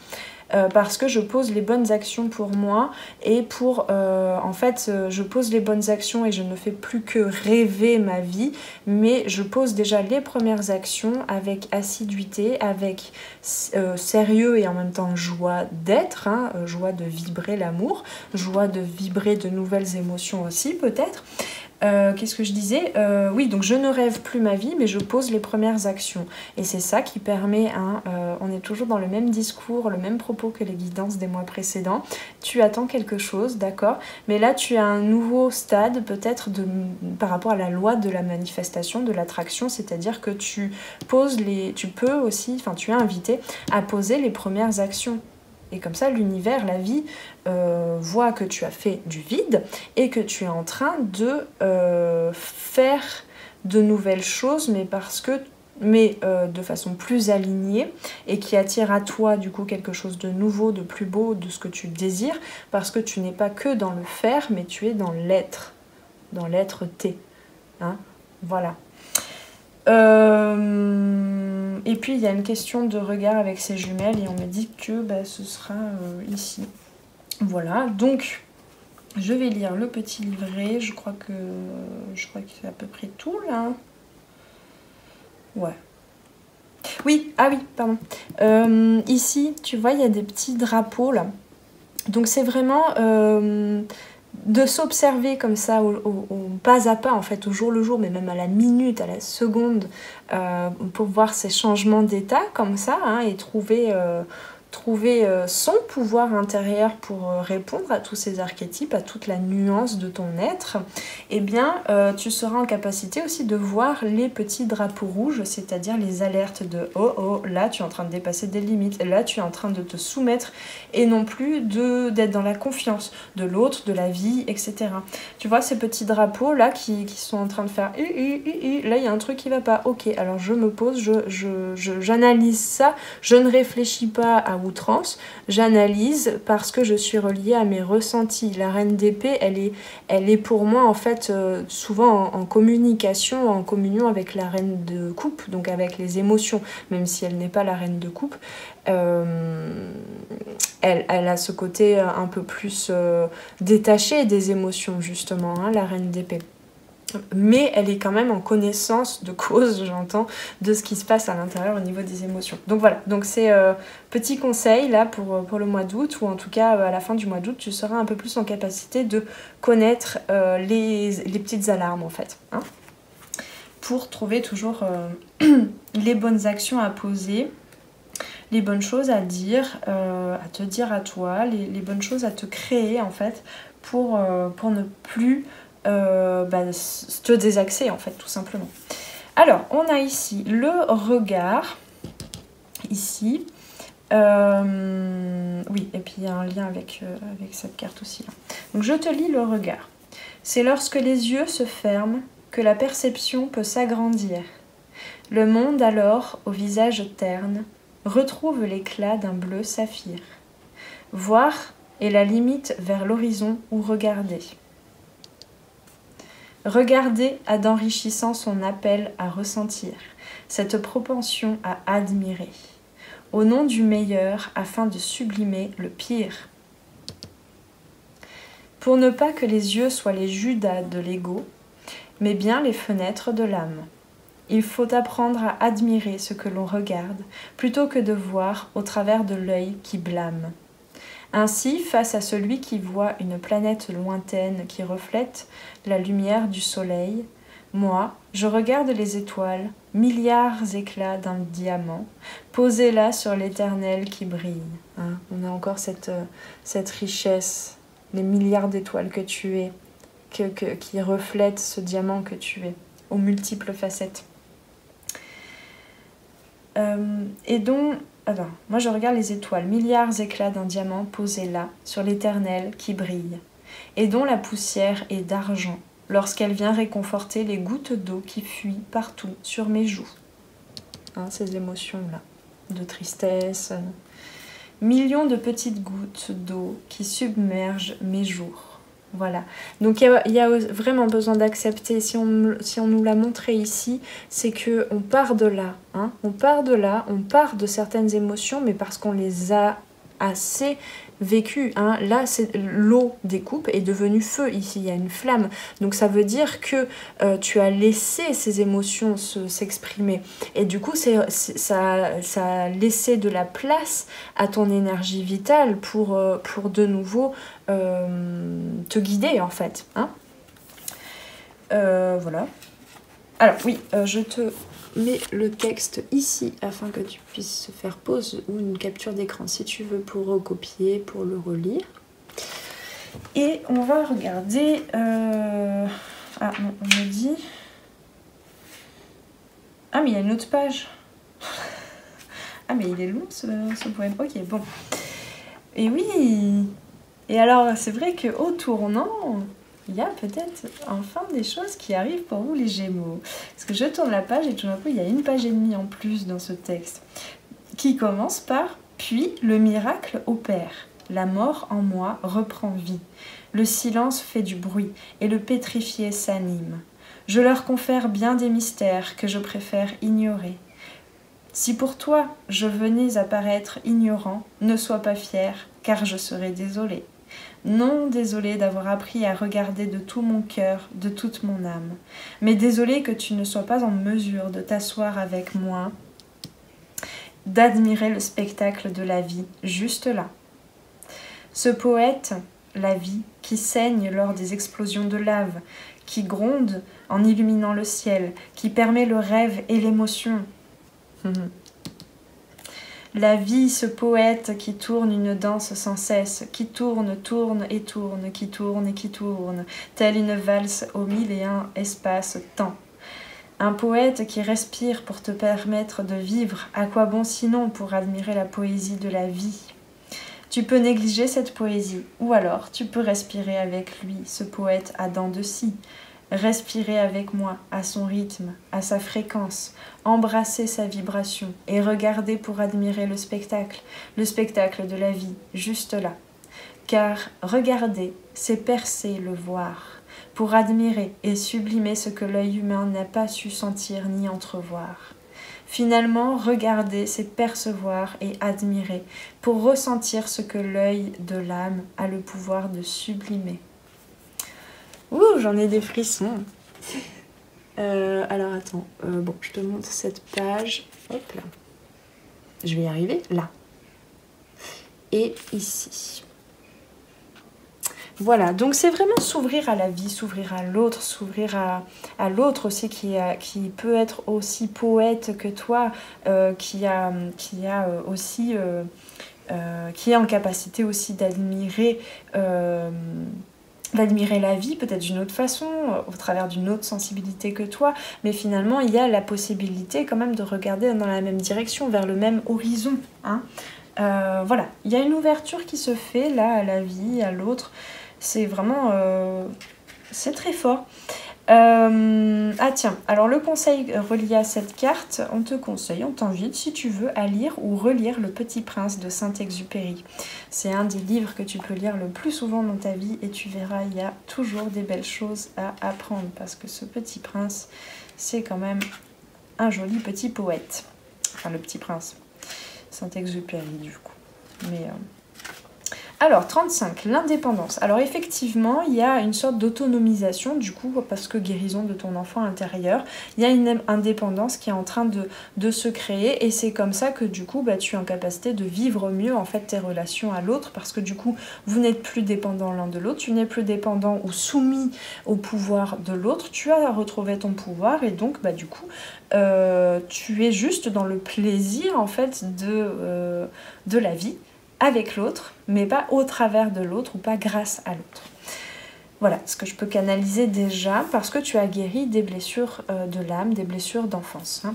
Parce que je pose les bonnes actions pour moi et pour en fait je pose les bonnes actions et je ne fais plus que rêver ma vie, mais je pose déjà les premières actions avec assiduité, avec sérieux et en même temps joie d'être, hein, joie de vibrer l'amour, joie de vibrer de nouvelles émotions aussi peut-être. Qu'est-ce que je disais? Oui, donc je ne rêve plus ma vie, mais je pose les premières actions. Et c'est ça qui permet, hein, on est toujours dans le même discours, le même propos que les guidances des mois précédents. Tu attends quelque chose, d'accord? Mais là, tu as un nouveau stade peut-être par rapport à la loi de la manifestation, de l'attraction, c'est-à-dire que tu peux aussi, enfin tu es invité à poser les premières actions. Et comme ça, l'univers, la vie, voit que tu as fait du vide et que tu es en train de faire de nouvelles choses, mais de façon plus alignée et qui attire à toi du coup quelque chose de nouveau, de plus beau, de ce que tu désires, parce que tu n'es pas que dans le faire, mais tu es dans l'être-té. Hein, voilà. Et puis il y a une question de regard avec ses jumelles et on me dit que ce sera ici. Voilà, donc je vais lire le petit livret. Je crois que c'est à peu près tout là. Ouais. Oui, ah oui, pardon. Ici, tu vois, il y a des petits drapeaux là. Donc c'est vraiment de s'observer comme ça au pas à pas, en fait, au jour le jour, mais même à la minute, à la seconde, pour voir ces changements d'état comme ça, hein, et trouver son pouvoir intérieur pour répondre à tous ces archétypes, à toute la nuance de ton être, eh bien, tu seras en capacité aussi de voir les petits drapeaux rouges, c'est-à-dire les alertes de « Oh, oh, là, tu es en train de dépasser des limites, là, tu es en train de te soumettre, et non plus d'être dans la confiance de l'autre, de la vie, etc. » Tu vois, ces petits drapeaux-là qui sont en train de faire « Là, il y a un truc qui va pas. Ok, alors je me pose, j'analyse ça, je ne réfléchis pas à outrance, j'analyse parce que je suis reliée à mes ressentis. La reine d'épée, elle est pour moi en fait souvent en communication, en communion avec la reine de coupe, donc avec les émotions, même si elle n'est pas la reine de coupe. Elle a ce côté un peu plus détaché des émotions justement, hein, la reine d'épée. Mais elle est quand même en connaissance de cause, j'entends, de ce qui se passe à l'intérieur au niveau des émotions. Donc voilà, donc c'est petit conseil là pour le mois d'août, ou en tout cas à la fin du mois d'août, tu seras un peu plus en capacité de connaître les petites alarmes en fait, hein, pour trouver toujours les bonnes actions à poser, les bonnes choses à dire, à te dire à toi, les bonnes choses à te créer en fait, pour ne plus te désaxer en fait, tout simplement. Alors on a ici le regard, ici, oui, et puis il y a un lien avec cette carte aussi là. Donc je te lis le regard. C'est lorsque les yeux se ferment que la perception peut s'agrandir. Le monde alors, au visage terne, retrouve l'éclat d'un bleu saphir. Voir est la limite vers l'horizon où regarder. Regarder a d'enrichissant son appel à ressentir, cette propension à admirer, au nom du meilleur afin de sublimer le pire. Pour ne pas que les yeux soient les Judas de l'ego, mais bien les fenêtres de l'âme. Il faut apprendre à admirer ce que l'on regarde, plutôt que de voir au travers de l'œil qui blâme. Ainsi, face à celui qui voit une planète lointaine qui reflète la lumière du soleil, moi, je regarde les étoiles, milliards éclats d'un diamant, posés là sur l'éternel qui brille. Hein, on a encore cette richesse, les milliards d'étoiles que tu es, qui reflètent ce diamant que tu es, aux multiples facettes. Et donc... Alors, moi je regarde les étoiles, milliards éclats d'un diamant posés là, sur l'éternel qui brille, et dont la poussière est d'argent, lorsqu'elle vient réconforter les gouttes d'eau qui fuient partout sur mes joues. Hein, ces émotions-là. de tristesse. Millions de petites gouttes d'eau qui submergent mes jours. Voilà, donc il y a vraiment besoin d'accepter, si on nous l'a montré ici, c'est qu'on part de là, hein, on part de certaines émotions, mais parce qu'on les a assez vécues. Hein. Là, l'eau des coupes est devenue feu, ici il y a une flamme, donc ça veut dire que tu as laissé ces émotions s'exprimer, et du coup ça a laissé de la place à ton énergie vitale pour de nouveau te guider en fait. Hein. Voilà. Alors oui, je te mets le texte ici afin que tu puisses faire pause ou une capture d'écran si tu veux pour recopier, pour le relire. Et on va regarder... Ah non, on me dit... Ah mais il y a une autre page. Ah mais il est long ce poème. Ok, bon. Et oui. Et alors c'est vrai qu'au tournant... il y a peut-être enfin des choses qui arrivent pour vous les Gémeaux. Parce que je tourne la page et tout d'un coup, il y a une page et demie en plus dans ce texte qui commence par « Puis le miracle opère. La mort en moi reprend vie. Le silence fait du bruit et le pétrifié s'anime. Je leur confère bien des mystères que je préfère ignorer. Si pour toi je venais à paraître ignorant, ne sois pas fier, car je serais désolé. Non désolé d'avoir appris à regarder de tout mon cœur, de toute mon âme, mais désolé que tu ne sois pas en mesure de t'asseoir avec moi, d'admirer le spectacle de la vie, juste là. Ce poète, la vie, qui saigne lors des explosions de lave, qui gronde en illuminant le ciel, qui permet le rêve et l'émotion. La vie, ce poète qui tourne une danse sans cesse, qui tourne, tourne et tourne, qui tourne et qui tourne, telle une valse aux mille et un espaces-temps. Un poète qui respire pour te permettre de vivre, à quoi bon sinon pour admirer la poésie de la vie? Tu peux négliger cette poésie, ou alors tu peux respirer avec lui, ce poète à dents de scie. Respirer avec moi, à son rythme, à sa fréquence, embrasser sa vibration et regarder pour admirer le spectacle de la vie, juste là. Car regarder, c'est percer le voir, pour admirer et sublimer ce que l'œil humain n'a pas su sentir ni entrevoir. Finalement, regarder, c'est percevoir et admirer, pour ressentir ce que l'œil de l'âme a le pouvoir de sublimer. Ouh, j'en ai des frissons. Alors attends, bon, je te montre cette page. Hop là. Je vais y arriver, là. Et ici. Voilà, donc c'est vraiment s'ouvrir à la vie, s'ouvrir à l'autre, s'ouvrir à l'autre aussi qui peut être aussi poète que toi, qui est en capacité aussi d'admirer la vie peut-être d'une autre façon, au travers d'une autre sensibilité que toi, mais finalement il y a la possibilité quand même de regarder dans la même direction, vers le même horizon. Hein. Voilà, il y a une ouverture qui se fait là à la vie, à l'autre, c'est vraiment... c'est très fort. Ah tiens, alors le conseil relié à cette carte, on t'invite si tu veux à lire ou relire Le Petit Prince de Saint-Exupéry. C'est un des livres que tu peux lire le plus souvent dans ta vie et tu verras, il y a toujours des belles choses à apprendre parce que ce Petit Prince, c'est quand même un joli petit poète. Enfin, Le Petit Prince, Saint-Exupéry du coup. Mais... Alors, 35, l'indépendance. Alors effectivement, il y a une sorte d'autonomisation du coup, parce que guérison de ton enfant intérieur. Il y a une indépendance qui est en train de se créer et c'est comme ça que du coup, tu es en capacité de vivre mieux en fait tes relations à l'autre parce que du coup, vous n'êtes plus dépendants l'un de l'autre, tu n'es plus dépendant ou soumis au pouvoir de l'autre, tu as retrouvé ton pouvoir et donc du coup, tu es juste dans le plaisir en fait de la vie avec l'autre, mais pas au travers de l'autre ou pas grâce à l'autre. Voilà ce que je peux canaliser déjà parce que tu as guéri des blessures de l'âme, des blessures d'enfance. Hein.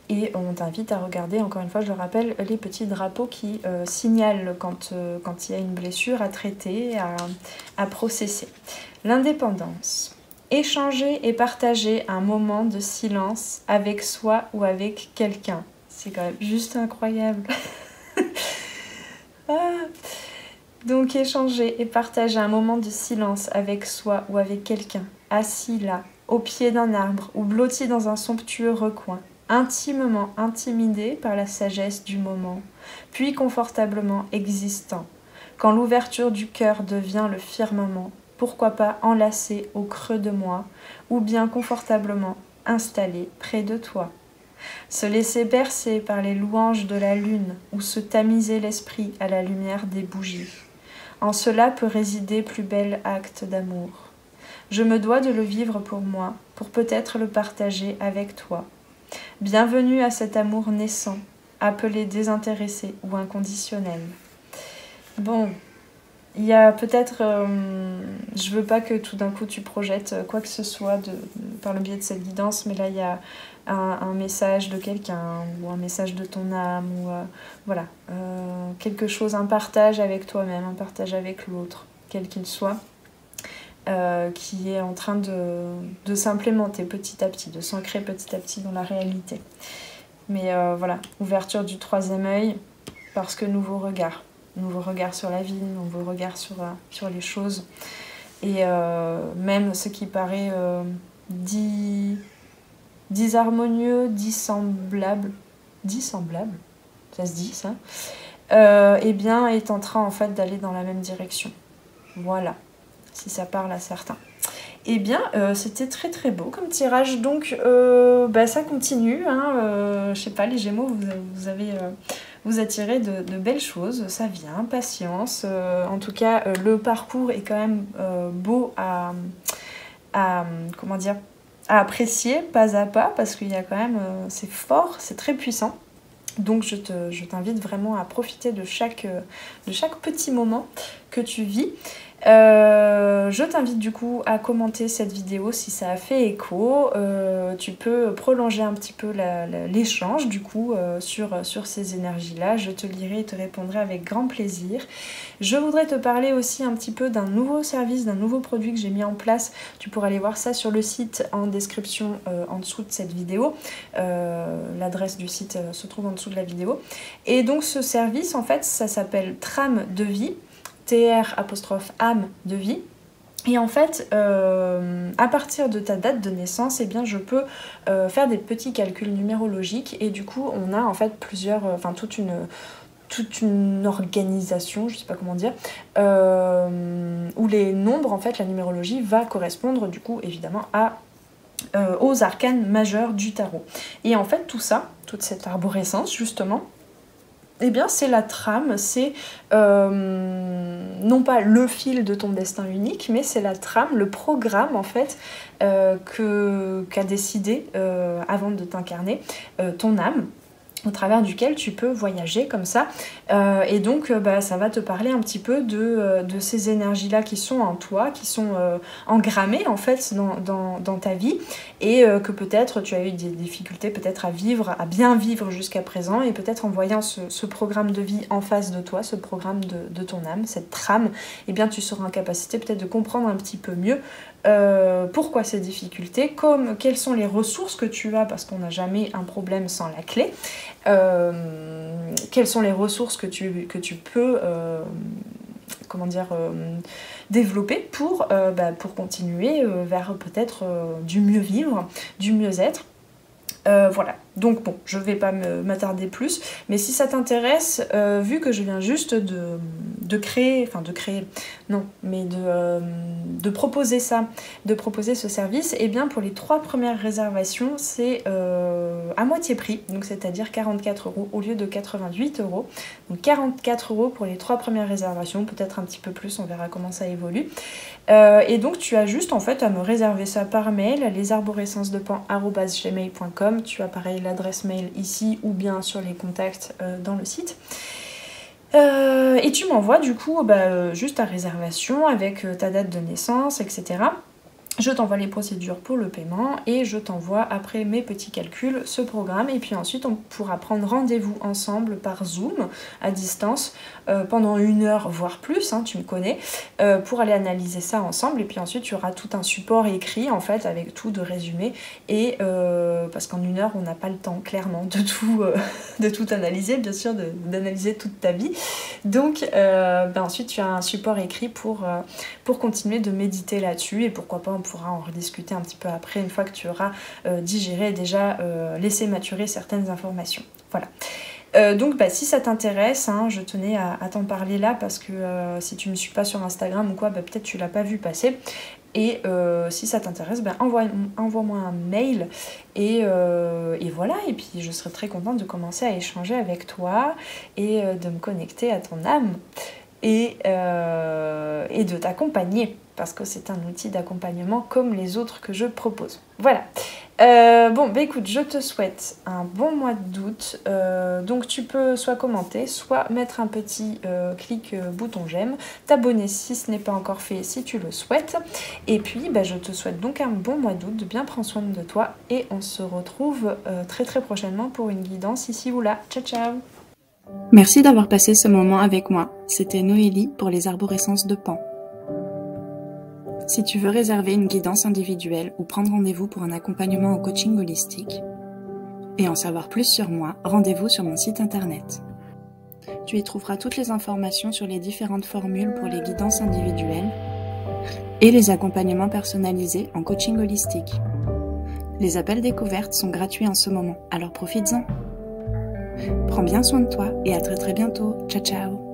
Et on t'invite à regarder, encore une fois, je le rappelle, les petits drapeaux qui signalent quand il y a une blessure à traiter, à processer. L'indépendance. Échanger et partager un moment de silence avec soi ou avec quelqu'un. C'est quand même juste incroyable. Ah. Donc échanger et partager un moment de silence avec soi ou avec quelqu'un, assis là, au pied d'un arbre ou blotti dans un somptueux recoin, intimement intimidé par la sagesse du moment, puis confortablement existant. Quand l'ouverture du cœur devient le firmament, pourquoi pas enlacé au creux de moi, ou bien confortablement installé près de toi. Se laisser bercer par les louanges de la lune, ou se tamiser l'esprit à la lumière des bougies. En cela peut résider plus bel acte d'amour. Je me dois de le vivre pour moi, pour peut-être le partager avec toi. Bienvenue à cet amour naissant, appelé désintéressé ou inconditionnel. Bon, il y a peut-être... je veux pas que tout d'un coup tu projettes quoi que ce soit par le biais de cette guidance, mais là il y a un message de quelqu'un, ou un message de ton âme, ou voilà, quelque chose, un partage avec toi-même, un partage avec l'autre, quel qu'il soit, qui est en train de s'implémenter petit à petit, de s'ancrer petit à petit dans la réalité. Mais voilà, ouverture du troisième œil, parce que nouveau regard sur la vie, nouveau regard sur les choses, et même ce qui paraît disharmonieux, dissemblable, ça se dit ça, eh bien est en train en fait d'aller dans la même direction. Voilà, si ça parle à certains. Eh bien, c'était très très beau comme tirage, donc ça continue, hein, je sais pas, les Gémeaux, vous attirez de belles choses, ça vient, patience, en tout cas le parcours est quand même beau à comment dire, à apprécier pas à pas, parce qu'il y a quand même, c'est fort, c'est très puissant. Donc je t'invite vraiment à profiter de chaque petit moment que tu vis. Je t'invite du coup à commenter cette vidéo si ça a fait écho. Tu peux prolonger un petit peu l'échange du coup sur ces énergies-là. Je te lirai et te répondrai avec grand plaisir. Je voudrais te parler aussi un petit peu d'un nouveau service, d'un nouveau produit que j'ai mis en place. Tu pourras aller voir ça sur le site en description en dessous de cette vidéo. L'adresse du site se trouve en dessous de la vidéo. Et donc ce service en fait ça s'appelle Trame de vie. TR''âme de vie. Et en fait, à partir de ta date de naissance, eh bien, je peux faire des petits calculs numérologiques et du coup, on a en fait toute une organisation, je sais pas comment dire, où les nombres, en fait, la numérologie va correspondre du coup, évidemment, aux arcanes majeurs du tarot. Et en fait, tout ça, toute cette arborescence, justement, eh bien, c'est la trame, c'est non pas le fil de ton destin unique, mais c'est la trame, le programme en fait qu'a décidé avant de t'incarner ton âme, au travers duquel tu peux voyager comme ça. Et donc ça va te parler un petit peu de ces énergies-là qui sont en toi, qui sont engrammées en fait dans ta vie, et que peut-être tu as eu des difficultés peut-être à bien vivre jusqu'à présent, et peut-être en voyant ce programme de vie en face de toi, ce programme de ton âme, cette trame, eh bien tu seras en capacité peut-être de comprendre un petit peu mieux pourquoi ces difficultés, quelles sont les ressources que tu as, parce qu'on n'a jamais un problème sans la clé, quelles sont les ressources que tu peux développer pour continuer vers peut-être du mieux vivre, du mieux-être. Voilà, donc bon, je vais pas m'attarder plus, mais si ça t'intéresse, vu que je viens juste de proposer ça, de proposer ce service, et bien pour les 3 premières réservations, c'est à moitié prix, donc c'est-à-dire 44 € au lieu de 88 €. Donc 44 € pour les 3 premières réservations, peut-être un petit peu plus, on verra comment ça évolue. Et donc tu as juste en fait à me réserver ça par mail, lesarborescencedepan@gmail.com. Tu as pareil l'adresse mail ici ou bien sur les contacts dans le site. Et tu m'envoies du coup juste ta réservation avec ta date de naissance, etc. Je t'envoie les procédures pour le paiement et je t'envoie après mes petits calculs ce programme et puis ensuite on pourra prendre rendez-vous ensemble par Zoom à distance pendant 1 heure voire plus, hein, tu me connais, pour aller analyser ça ensemble et puis ensuite il y aura tout un support écrit en fait avec tout de résumé et parce qu'en 1 heure on n'a pas le temps clairement de tout analyser, bien sûr d'analyser toute ta vie, donc ensuite tu as un support écrit pour continuer de méditer là-dessus et pourquoi pas on pourra en rediscuter un petit peu après une fois que tu auras digéré et déjà laissé maturer certaines informations. Voilà. Donc si ça t'intéresse, hein, je tenais à t'en parler là parce que si tu me suis pas sur Instagram ou quoi, peut-être tu l'as pas vu passer. Et si ça t'intéresse, envoie-moi un mail et voilà. Et puis je serai très contente de commencer à échanger avec toi et de me connecter à ton âme et de t'accompagner parce que c'est un outil d'accompagnement comme les autres que je propose. Voilà. Écoute, je te souhaite un bon mois d'août. Donc tu peux soit commenter, soit mettre un petit clic bouton j'aime, t'abonner si ce n'est pas encore fait, si tu le souhaites. Et puis, je te souhaite donc un bon mois d'août, bien prends soin de toi et on se retrouve très très prochainement pour une guidance ici ou là. Ciao ciao! Merci d'avoir passé ce moment avec moi. C'était Noélie pour les arborescences de Pan. Si tu veux réserver une guidance individuelle ou prendre rendez-vous pour un accompagnement au coaching holistique et en savoir plus sur moi, rendez-vous sur mon site internet. Tu y trouveras toutes les informations sur les différentes formules pour les guidances individuelles et les accompagnements personnalisés en coaching holistique. Les appels découvertes sont gratuits en ce moment, alors profites-en. Prends bien soin de toi et à très très bientôt. Ciao ciao!